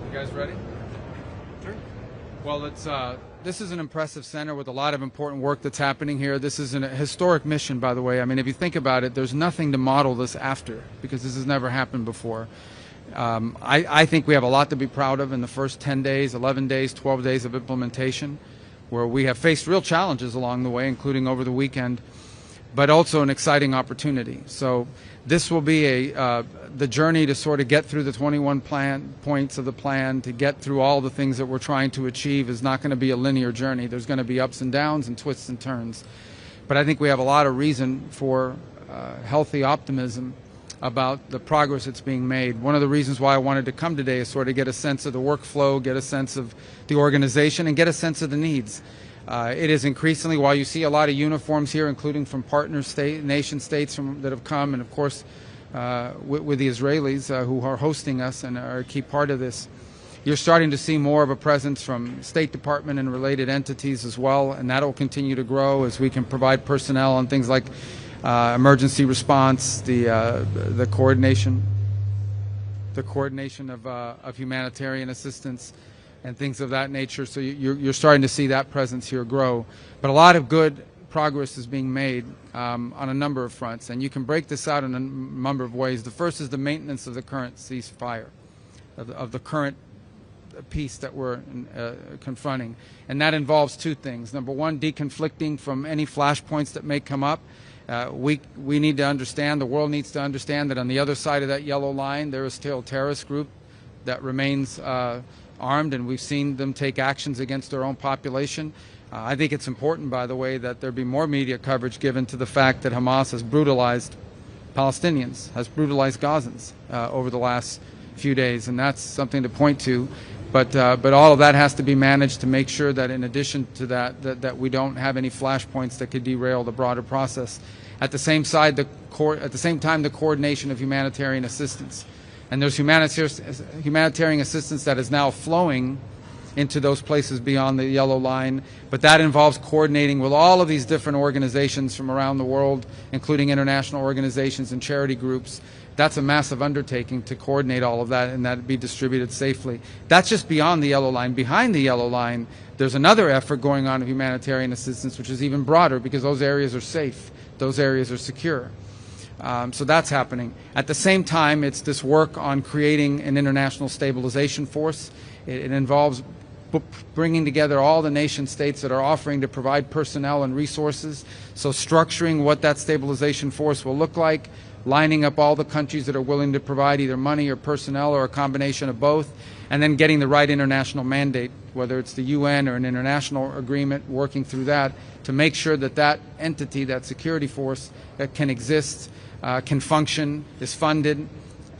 You guys ready? Sure. Well, this is an impressive center with a lot of important work that's happening here. This is a historic mission, by the way. I mean, if you think about it, there's nothing to model this after because this has never happened before. I think we have a lot to be proud of in the first 10 days, 11 days, 12 days of implementation, where we have faced real challenges along the way, including over the weekend, but also an exciting opportunity. So this will be the journey to sort of get through the 21 points of the plan, to get through all the things that we're trying to achieve is not going to be a linear journey. There's going to be ups and downs and twists and turns. But I think we have a lot of reason for healthy optimism about the progress that's being made. One of the reasons why I wanted to come today is sort of get a sense of the workflow, get a sense of the organization, and get a sense of the needs. It is increasingly, while you see a lot of uniforms here, including from partner nation states that have come, and of course with the Israelis who are hosting us and are a key part of this, you're starting to see more of a presence from State Department and related entities as well, and that will continue to grow as we can provide personnel on things like emergency response, the coordination of humanitarian assistance, and things of that nature. So you're starting to see that presence here grow. But a lot of good progress is being made on a number of fronts, and you can break this out in a number of ways. The first is the maintenance of the current ceasefire, of the current peace that we're confronting. And that involves two things. Number one, deconflicting from any flashpoints that may come up. We need to understand, the world needs to understand that on the other side of that yellow line there is still a terrorist group that remains armed, and we've seen them take actions against their own population. I think it's important, by the way, that there be more media coverage given to the fact that Hamas has brutalized Palestinians, has brutalized Gazans over the last few days, and that's something to point to. But all of that has to be managed to make sure that in addition to that we don't have any flashpoints that could derail the broader process. At the same time, the coordination of humanitarian assistance. And there's humanitarian assistance that is now flowing into those places beyond the yellow line, but that involves coordinating with all of these different organizations from around the world, including international organizations and charity groups. That's a massive undertaking to coordinate all of that and that it be distributed safely. That's just beyond the yellow line. Behind the yellow line, there's another effort going on of humanitarian assistance, which is even broader because those areas are safe, those areas are secure. So that's happening. At the same time, it's this work on creating an international stabilization force. It involves bringing together all the nation states that are offering to provide personnel and resources. So structuring what that stabilization force will look like, lining up all the countries that are willing to provide either money or personnel or a combination of both, and then getting the right international mandate, whether it's the UN or an international agreement, working through that to make sure that that entity, that security force that can exist, can function, is funded,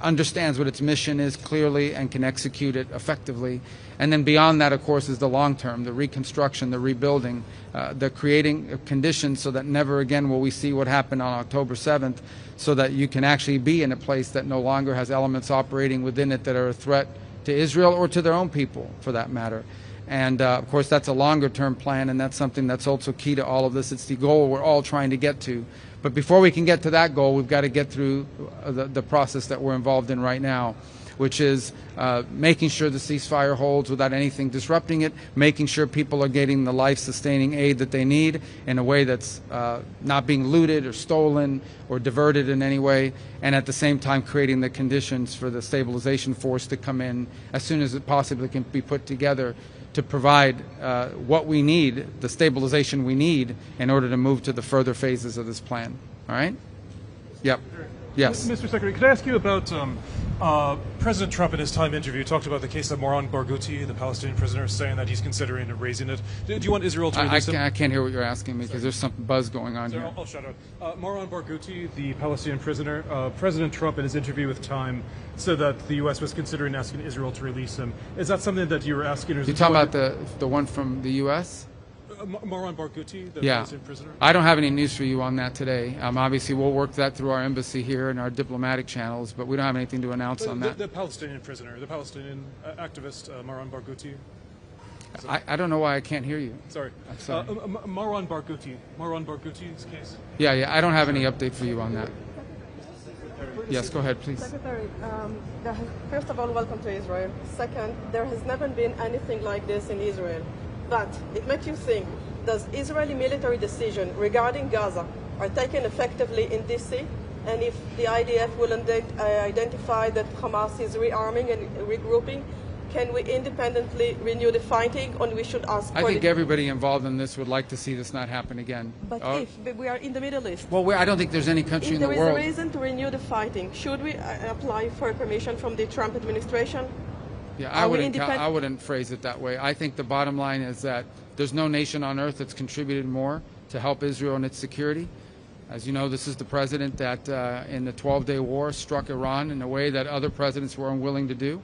understands what its mission is clearly, and can execute it effectively. And then beyond that, of course, is the long term, the reconstruction, the rebuilding, the creating of conditions so that never again will we see what happened on October 7th, so that you can actually be in a place that no longer has elements operating within it that are a threat to Israel or to their own people, for that matter. And of course, that's a longer term plan, and that's something that's also key to all of this. It's the goal we're all trying to get to. But before we can get to that goal, we've got to get through the process that we're involved in right now, which is making sure the ceasefire holds without anything disrupting it, making sure people are getting the life-sustaining aid that they need in a way that's not being looted or stolen or diverted in any way, and at the same time creating the conditions for the stabilization force to come in as soon as it possibly can be put together to provide what we need, the stabilization we need, in order to move to the further phases of this plan. All right? Yep. Yes. Mr. Secretary, could I ask you about President Trump in his time interview talked about the case of Moran Barghouti, the Palestinian prisoner, saying that he's considering raising it. Do you want Israel to release him? I can't hear what you're asking me because there's some buzz going on here. I'll shut up. Moran Barghouti, the Palestinian prisoner, President Trump in his interview with Time said that the U.S. was considering asking Israel to release him. Is that something that you were asking? You're talking about the one from the U.S.? Moran Barghouti, the yeah. Palestinian prisoner? I don't have any news for you on that today. Obviously, we'll work that through our embassy here and our diplomatic channels, but we don't have anything to announce on that. The Palestinian prisoner, the Palestinian activist, Moran Barghouti. I don't know why I can't hear you. Sorry. I'm sorry. Moran Barghouti. Moran Barghouti's case? Yeah, I don't have any update for you on that. Yes, go ahead, please. Secretary, first of all, welcome to Israel. Second, there has never been anything like this in Israel. But it makes you think, does Israeli military decision regarding Gaza are taken effectively in DC? And if the IDF will identify that Hamas is rearming and regrouping, can we independently renew the fighting, or we should ask for I think everybody involved in this would like to see this not happen again. But if we are in the Middle East, well, I don't think there's any country in the world. If there is a reason to renew the fighting, should we apply for permission from the Trump administration? Yeah, I wouldn't phrase it that way. I think the bottom line is that there's no nation on earth that's contributed more to help Israel in its security. As you know, this is the president that in the 12-day war struck Iran in a way that other presidents were unwilling to do.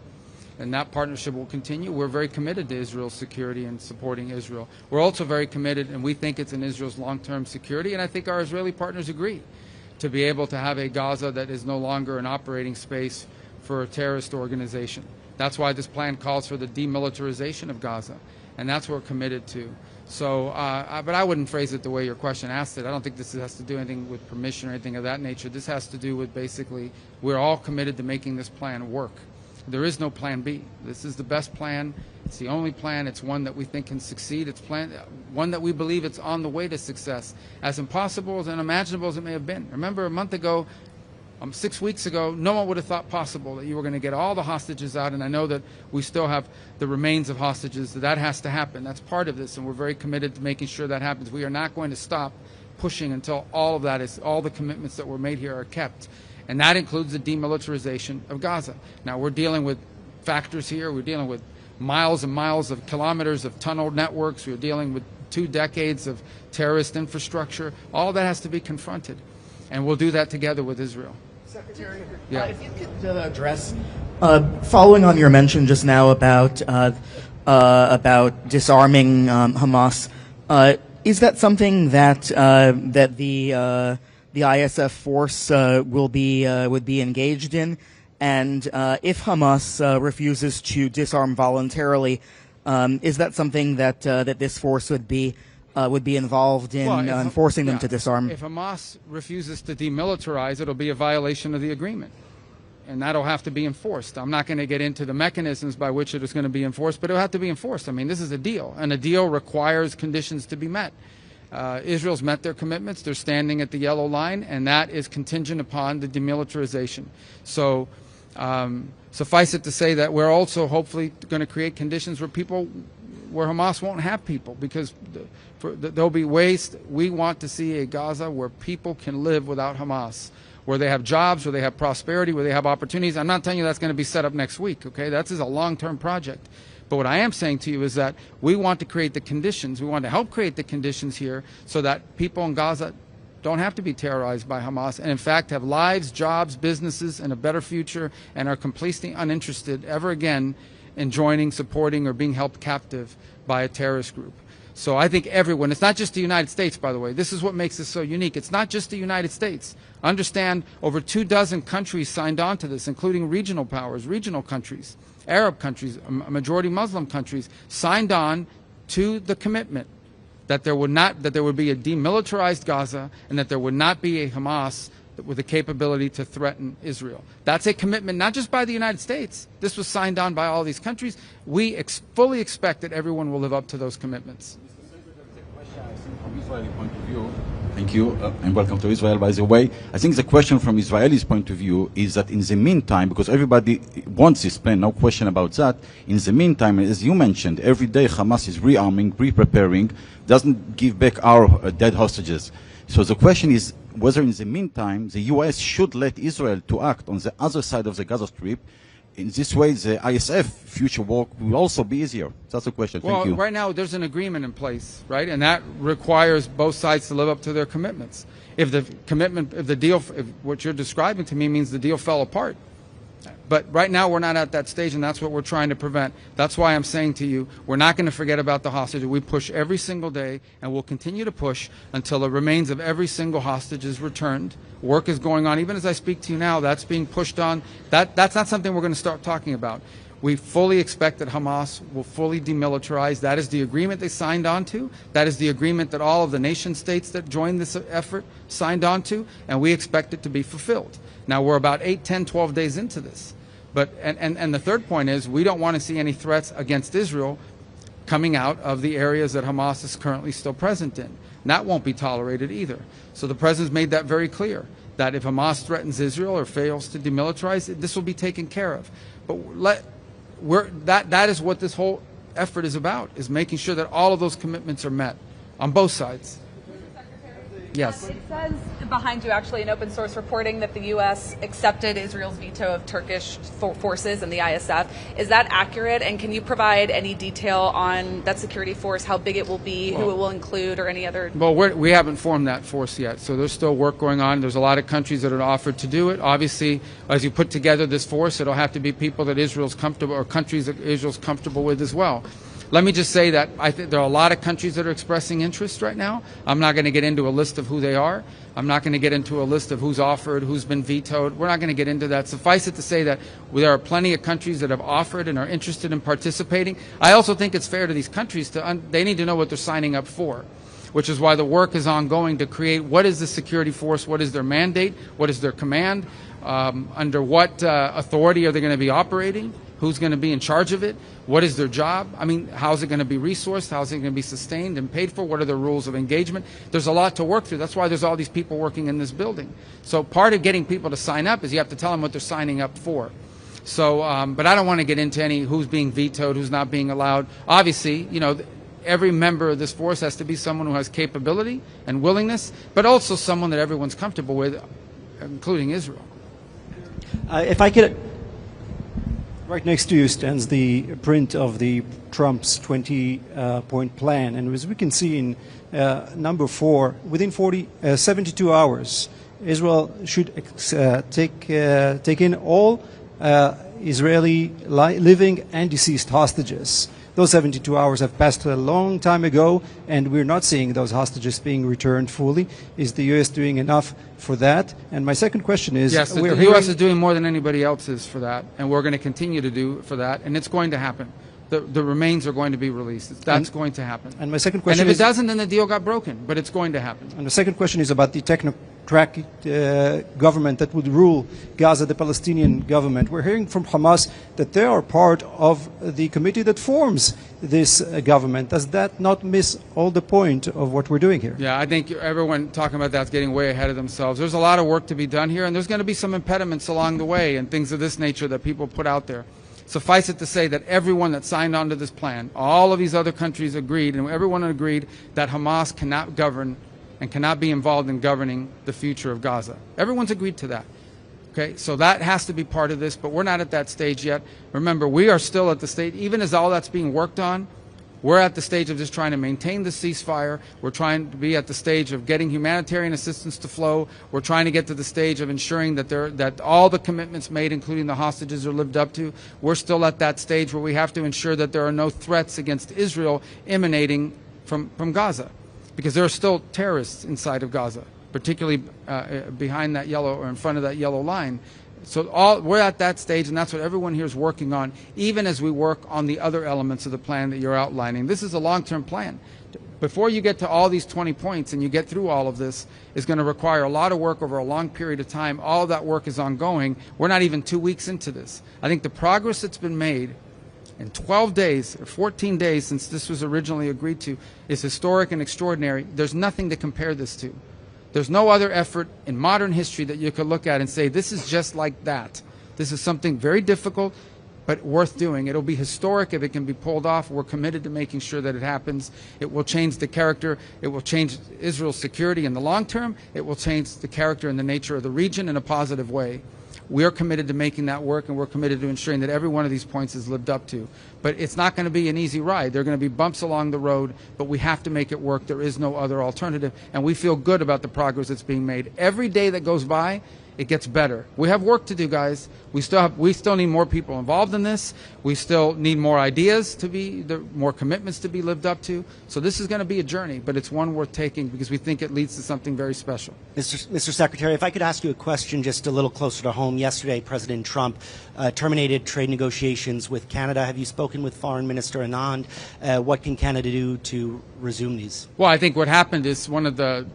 And that partnership will continue. We're very committed to Israel's security and supporting Israel. We're also very committed, and we think it's in Israel's long-term security, and I think our Israeli partners agree, to be able to have a Gaza that is no longer an operating space for a terrorist organization. That's why this plan calls for the demilitarization of Gaza, and that's what we're committed to. So, but I wouldn't phrase it the way your question asked it. I don't think this has to do anything with permission or anything of that nature. This has to do with basically we're all committed to making this plan work. There is no plan B. This is the best plan. It's the only plan. It's one that we think can succeed. It's one that we believe it's on the way to success. As impossible and unimaginable as it may have been. Remember a month ago, 6 weeks ago, no one would have thought possible that you were going to get all the hostages out, and I know that we still have the remains of hostages. That has to happen. That's part of this, and we're very committed to making sure that happens. We are not going to stop pushing until all of that is, all the commitments that were made here are kept. And that includes the demilitarization of Gaza. Now, we're dealing with factors here. We're dealing with miles and miles of kilometers of tunnel networks. We're dealing with 2 decades of terrorist infrastructure. All that has to be confronted. And we'll do that together with Israel. Secretary, yeah. If you could address, following on your mention just now about disarming Hamas, is that something that the ISF force would be engaged in? And if Hamas refuses to disarm voluntarily, is that something that this force would be involved in forcing them to disarm? If Hamas refuses to demilitarize, it'll be a violation of the agreement, and that'll have to be enforced. I'm not going to get into the mechanisms by which it is going to be enforced, but it'll have to be enforced. I mean, this is a deal, and a deal requires conditions to be met. Israel's met their commitments. They're standing at the yellow line, and that is contingent upon the demilitarization. So suffice it to say that we're also hopefully going to create conditions where Hamas won't have people, because there'll be ways. We want to see a Gaza where people can live without Hamas, where they have jobs, where they have prosperity, where they have opportunities. I'm not telling you that's going to be set up next week, okay? That's a long-term project. But what I am saying to you is that we want to create the conditions, we want to help create the conditions here so that people in Gaza don't have to be terrorized by Hamas, and in fact have lives, jobs, businesses, and a better future, and are completely uninterested ever again in joining, supporting, or being held captive by a terrorist group. So I think everyone, it's not just the United States, by the way. This is what makes this so unique. It's not just the United States. Understand, over 24 countries signed on to this, including regional powers, regional countries, Arab countries, majority Muslim countries, signed on to the commitment that there would be a demilitarized Gaza, and that there would not be a Hamas with the capability to threaten Israel. That's a commitment not just by the United States. This was signed on by all these countries. We fully expect that everyone will live up to those commitments. From Israeli point of view, thank you, and welcome to Israel, by the way. I think the question from Israelis' point of view is that in the meantime, because everybody wants this plan, no question about that, in the meantime, as you mentioned, every day Hamas is rearming, re-preparing, doesn't give back our dead hostages. So the question is whether in the meantime the U.S. should let Israel to act on the other side of the Gaza Strip. In this way, the ISF future work will also be easier. That's the question. Thank you. Well, right now there's an agreement in place, right? And that requires both sides to live up to their commitments. If what you're describing to me means the deal fell apart. But right now we're not at that stage, and that's what we're trying to prevent. That's why I'm saying to you, we're not going to forget about the hostages. We push every single day, and we'll continue to push until the remains of every single hostage is returned. Work is going on. Even as I speak to you now, that's being pushed on. That's not something we're going to start talking about. We fully expect that Hamas will fully demilitarize. That is the agreement they signed on to. That is the agreement that all of the nation states that joined this effort signed on to, and we expect it to be fulfilled. Now, we're about 8, 10, 12 days into this. But, and the third point is we don't want to see any threats against Israel coming out of the areas that Hamas is currently still present in. And that won't be tolerated either. So the president's made that very clear, that if Hamas threatens Israel or fails to demilitarize, this will be taken care of. But that is what this whole effort is about, is making sure that all of those commitments are met on both sides. Yes. It says behind you, actually, in open source reporting that the U.S. accepted Israel's veto of Turkish forces and the ISF. Is that accurate? And can you provide any detail on that security force, how big it will be, who it will include, or any other? Well, we haven't formed that force yet, so there's still work going on. There's a lot of countries that have offered to do it. Obviously, as you put together this force, it'll have to be people that Israel's comfortable, or countries that Israel's comfortable with as well. Let me just say that I think there are a lot of countries that are expressing interest right now. I'm not going to get into a list of who they are. I'm not going to get into a list of who's offered, who's been vetoed. We're not going to get into that. Suffice it to say that there are plenty of countries that have offered and are interested in participating. I also think it's fair to these countries they need to know what they're signing up for, which is why the work is ongoing to create what is the security force, what is their mandate, what is their command, under what authority are they going to be operating, who's going to be in charge of it, what is their job, I mean, how's it going to be resourced, how's it going to be sustained and paid for, what are the rules of engagement. There's a lot to work through. That's why there's all these people working in this building. So part of getting people to sign up is you have to tell them what they're signing up for. So, but I don't want to get into any who's being vetoed, who's not being allowed. Obviously, you know, every member of this force has to be someone who has capability and willingness, but also someone that everyone's comfortable with, including Israel. If I could, right next to you stands the print of the Trump's 20-point plan, and as we can see in number 4, within 72 hours, Israel should take in all Israeli living and deceased hostages. Those 72 hours have passed a long time ago, and we're not seeing those hostages being returned fully. Is the U.S. doing enough for that? And my second question is... Yes, the U.S. is doing more than anybody else is for that, and we're going to continue to do for that, and it's going to happen. The remains are going to be released. That's going to happen. And my second question is... And if it doesn't, then the deal got broken, but it's going to happen. And the second question is about the technocratic government that would rule Gaza, the Palestinian government. We're hearing from Hamas that they are part of the committee that forms this government. Does that not miss all the point of what we're doing here? Yeah, I think everyone talking about that's getting way ahead of themselves. There's a lot of work to be done here, and there's going to be some impediments along the way and things of this nature that people put out there. Suffice it to say that everyone that signed on to this plan, all of these other countries agreed, and everyone agreed that Hamas cannot govern and cannot be involved in governing the future of Gaza. Everyone's agreed to that. Okay, so that has to be part of this, but we're not at that stage yet. Remember, we are still at the stage, even as all that's being worked on, we're at the stage of just trying to maintain the ceasefire. We're trying to be at the stage of getting humanitarian assistance to flow. We're trying to get to the stage of ensuring that all the commitments made, including the hostages, are lived up to. We're still at that stage where we have to ensure that there are no threats against Israel emanating from Gaza, because there are still terrorists inside of Gaza, particularly behind that yellow or in front of that yellow line. So we're at that stage, and that's what everyone here is working on, even as we work on the other elements of the plan that you're outlining. This is a long-term plan. Before you get to all these 20 points and you get through all of this, is going to require a lot of work over a long period of time. All of that work is ongoing. We're not even 2 weeks into this. I think the progress that's been made in 12 days or 14 days since this was originally agreed to is historic and extraordinary. There's nothing to compare this to. There's no other effort in modern history that you could look at and say, this is just like that. This is something very difficult, but worth doing. It'll be historic if it can be pulled off. We're committed to making sure that it happens. It will change the character. It will change Israel's security in the long term. It will change the character and the nature of the region in a positive way. We are committed to making that work, and we're committed to ensuring that every one of these points is lived up to. But it's not going to be an easy ride. There are going to be bumps along the road, but we have to make it work. There is no other alternative, and we feel good about the progress that's being made. Every day that goes by it gets better. We have work to do, guys. We still need more people involved in this. We still need more ideas more commitments to be lived up to. So this is going to be a journey, but it's one worth taking because we think it leads to something very special. Mr. Secretary, if I could ask you a question just a little closer to home. Yesterday, President Trump terminated trade negotiations with Canada. Have you spoken with Foreign Minister Anand? What can Canada do to resume these? Well, I think what happened is one of the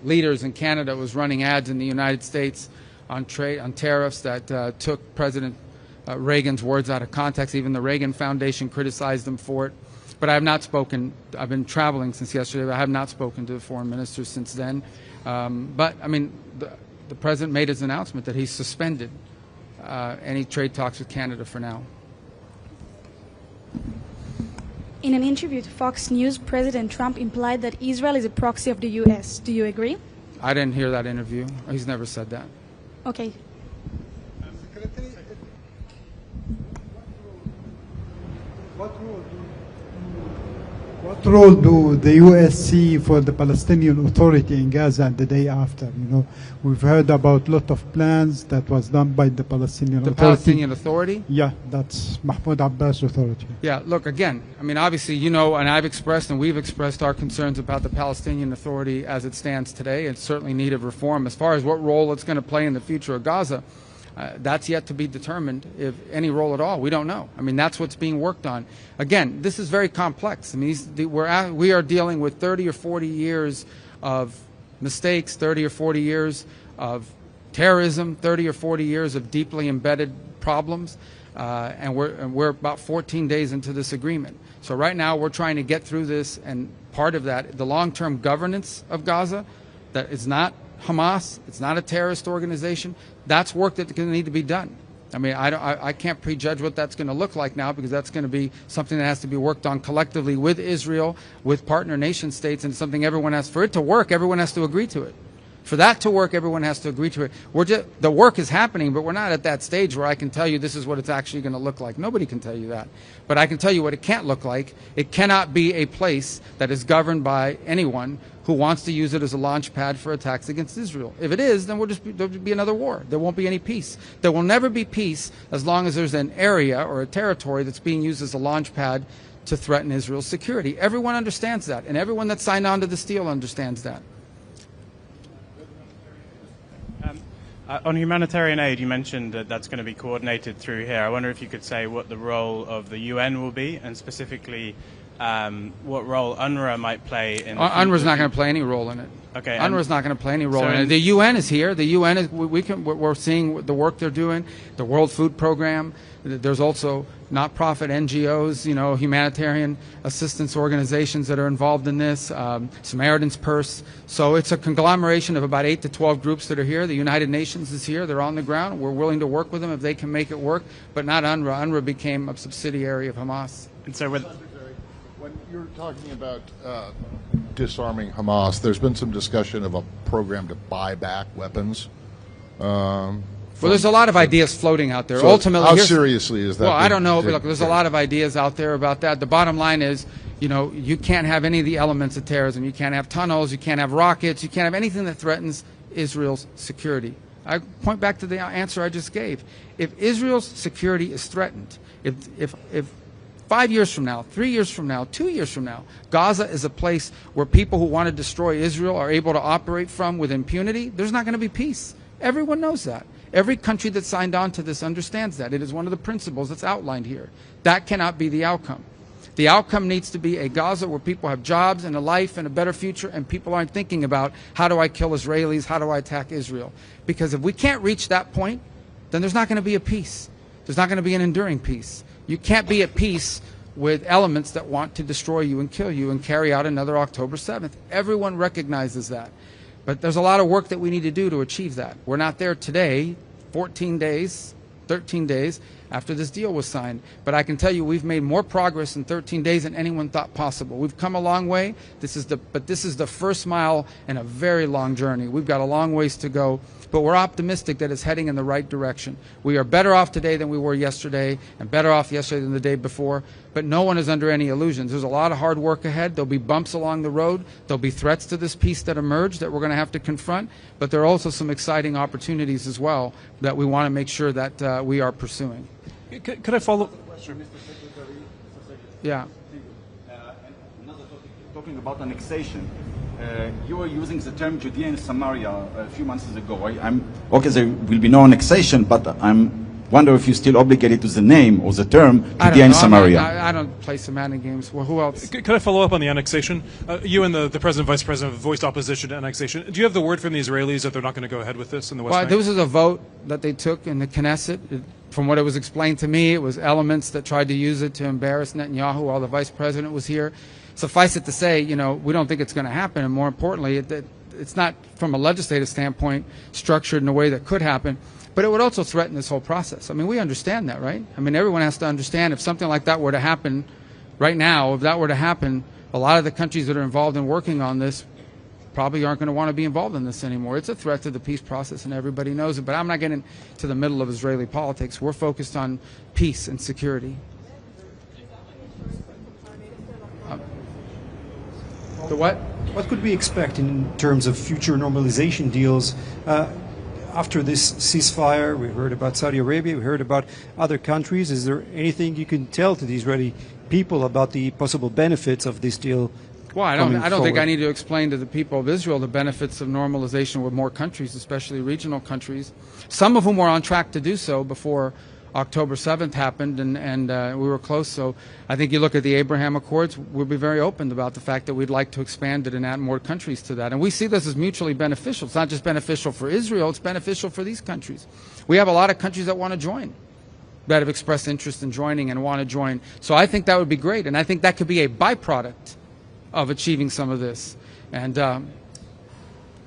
leaders in Canada was running ads in the United States on tariffs that took President Reagan's words out of context. Even the Reagan Foundation criticized him for it. But I have not spoken. I've been traveling since yesterday, but I have not spoken to the foreign minister since then. But, I mean, the president made his announcement that he suspended any trade talks with Canada for now. In an interview to Fox News, President Trump implied that Israel is a proxy of the U.S. Do you agree? I didn't hear that interview. He's never said that. Okay. What role do the U.S. see for the Palestinian Authority in Gaza the day after? You know, we've heard about a lot of plans that was done by the Palestinian Authority. The Palestinian Authority? Yeah, that's Mahmoud Abbas Authority. Yeah, look, again, I mean, obviously, you know, and I've expressed and we've expressed our concerns about the Palestinian Authority as it stands today. It's certainly in need of reform. As far as what role it's going to play in the future of Gaza, that's yet to be determined, if any role at all. We don't know. I mean, that's what's being worked on. Again, this is very complex. I mean, we are dealing with 30 or 40 years of mistakes, 30 or 40 years of terrorism, 30 or 40 years of deeply embedded problems, and we're about 14 days into this agreement. So right now we're trying to get through this, and part of that, the long-term governance of Gaza, that is not Hamas, it's not a terrorist organization. That's work that's going to need to be done. I mean, I can't prejudge what that's going to look like now, because that's going to be something that has to be worked on collectively with Israel, with partner nation states, and something everyone has, for it to work, everyone has to agree to it. For that to work, everyone has to agree to it. The work is happening, but we're not at that stage where I can tell you this is what it's actually going to look like. Nobody can tell you that. But I can tell you what it can't look like. It cannot be a place that is governed by anyone who wants to use it as a launch pad for attacks against Israel. If it is, then there'll be another war. There won't be any peace. There will never be peace as long as there's an area or a territory that's being used as a launch pad to threaten Israel's security. Everyone understands that, and everyone that signed on to this deal understands that. On humanitarian aid, you mentioned that that's going to be coordinated through here. I wonder if you could say what the role of the UN will be, and specifically what role UNRWA might play in. UNRWA's not going to play any role in it. Okay. UNRWA's not going to play any role in it. The UN is here. The UN is. We're seeing the work they're doing. The World Food Program. There's also not-profit NGOs, you know, humanitarian assistance organizations that are involved in this. Samaritan's Purse. So it's a conglomeration of about 8 to 12 groups that are here. The United Nations is here. They're on the ground. We're willing to work with them if they can make it work. But not UNRWA. UNRWA became a subsidiary of Hamas. And so with. When you're talking about disarming Hamas, there's been some discussion of a program to buy back weapons. Well, there's a lot of ideas floating out there. So ultimately, how seriously is that? Well, I don't know, but look, there's a lot of ideas out there about that. The bottom line is, you know, you can't have any of the elements of terrorism. You can't have tunnels. You can't have rockets. You can't have anything that threatens Israel's security. I point back to the answer I just gave. If Israel's security is threatened, if 5 years from now, 3 years from now, 2 years from now, Gaza is a place where people who want to destroy Israel are able to operate from with impunity, there's not going to be peace. Everyone knows that. Every country that signed on to this understands that. It is one of the principles that's outlined here. That cannot be the outcome. The outcome needs to be a Gaza where people have jobs and a life and a better future, and people aren't thinking about, how do I kill Israelis, how do I attack Israel? Because if we can't reach that point, then there's not going to be a peace. There's not going to be an enduring peace. You can't be at peace with elements that want to destroy you and kill you and carry out another October 7th. Everyone recognizes that. But there's a lot of work that we need to do to achieve that. We're not there today, 14 days, 13 days after this deal was signed. But I can tell you we've made more progress in 13 days than anyone thought possible. We've come a long way. This is the first mile in a very long journey. We've got a long ways to go. But we're optimistic that it's heading in the right direction. We are better off today than we were yesterday, and better off yesterday than the day before. but no one is under any illusions. There's a lot of hard work ahead. There'll be bumps along the road. There'll be threats to this peace that emerge that we're going to have to confront, but there are also some exciting opportunities as well that we want to make sure that we are pursuing. Could I follow? Yeah. Another topic, talking about annexation. You were using the term Judea and Samaria a few months ago. Okay, there will be no annexation, but I'm wonder if you're still obligated to the name or the term Judea and Samaria. I don't play semantic games. Well, who else? Could I follow up on the annexation? You and the president, vice president, have voiced opposition to annexation. Do you have the word from the Israelis that they're not going to go ahead with this in the West Bank? Well, this was a vote that they took in the Knesset. From what it was explained to me, it was elements that tried to use it to embarrass Netanyahu while the vice president was here. Suffice it to say, you know, we don't think it's going to happen, and more importantly, it's not, from a legislative standpoint, structured in a way that could happen. But it would also threaten this whole process. I mean, we understand that, right? I mean, everyone has to understand if something like that were to happen right now, if that were to happen, a lot of the countries that are involved in working on this probably aren't going to want to be involved in this anymore. It's a threat to the peace process, and everybody knows it. But I'm not getting to the middle of Israeli politics. We're focused on peace and security. The what? What could we expect in terms of future normalization deals? After this ceasefire, we heard about Saudi Arabia, we heard about other countries. Is there anything you can tell to the Israeli people about the possible benefits of this deal? Well, I don't think I need to explain to the people of Israel the benefits of normalization with more countries, especially regional countries, some of whom were on track to do so before October 7th happened, and we were close. So I think you look at the Abraham Accords, we'll be very open about the fact that we'd like to expand it and add more countries to that. And we see this as mutually beneficial. It's not just beneficial for Israel, it's beneficial for these countries. We have a lot of countries that want to join, that have expressed interest in joining and want to join. So I think that would be great, and I think that could be a byproduct of achieving some of this. And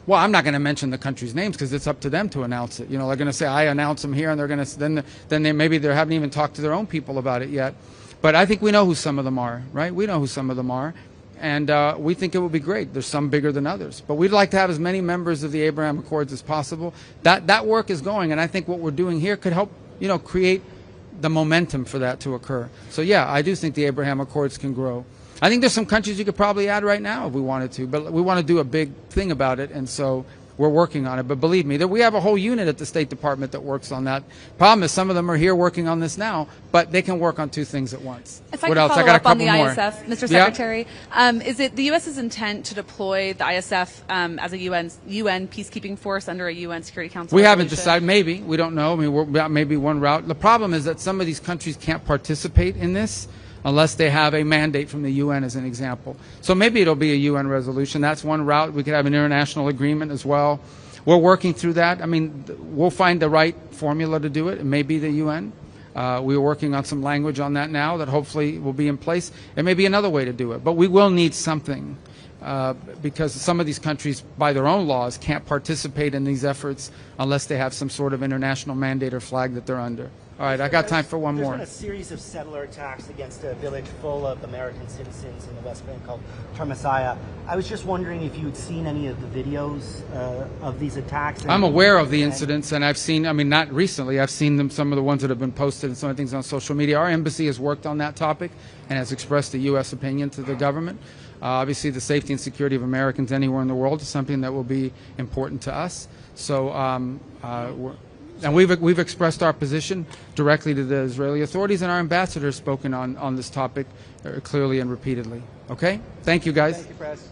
well, I'm not going to mention the countries' names because it's up to them to announce it. You know, they're going to say I announce them here, and they're going to then maybe they haven't even talked to their own people about it yet. But I think we know who some of them are, right? We know who some of them are, and we think it will be great. There's some bigger than others, but we'd like to have as many members of the Abraham Accords as possible. That work is going, and I think what we're doing here could help, you know, create the momentum for that to occur. So yeah, I do think the Abraham Accords can grow. I think there's some countries you could probably add right now if we wanted to, but we want to do a big thing about it, and so we're working on it. But believe me, we have a whole unit at the State Department that works on that. Problem is, some of them are here working on this now, but they can work on two things at once. If I could follow up on the ISF, Mr. Secretary, is it the U.S.'s intent to deploy the ISF as a UN peacekeeping force under a UN Security Council? We haven't decided. Maybe. We don't know. I mean, that may be one route. The problem is that some of these countries can't participate in this unless they have a mandate from the UN, as an example. So maybe it'll be a UN resolution. That's one route. We could have an international agreement as well. We're working through that. I mean, we'll find the right formula to do it. It may be the UN. We're working on some language on that now that hopefully will be in place. It may be another way to do it. But we will need something because some of these countries, by their own laws, can't participate in these efforts unless they have some sort of international mandate or flag that they're under. All right, I got time for one more. There's been a series of settler attacks against a village full of American citizens in the West Bank called Termasaya. I was just wondering if you'd seen any of the videos of these attacks. I'm aware of the incidents, and I've seen, I mean, not recently, I've seen them, some of the ones that have been posted and some of the things on social media. Our embassy has worked on that topic and has expressed a U.S. opinion to the government. Obviously, the safety and security of Americans anywhere in the world is something that will be important to us. So, and we've expressed our position directly to the Israeli authorities, and our ambassador has spoken on this topic clearly and repeatedly. Okay? Thank you, guys. Thank you, Press.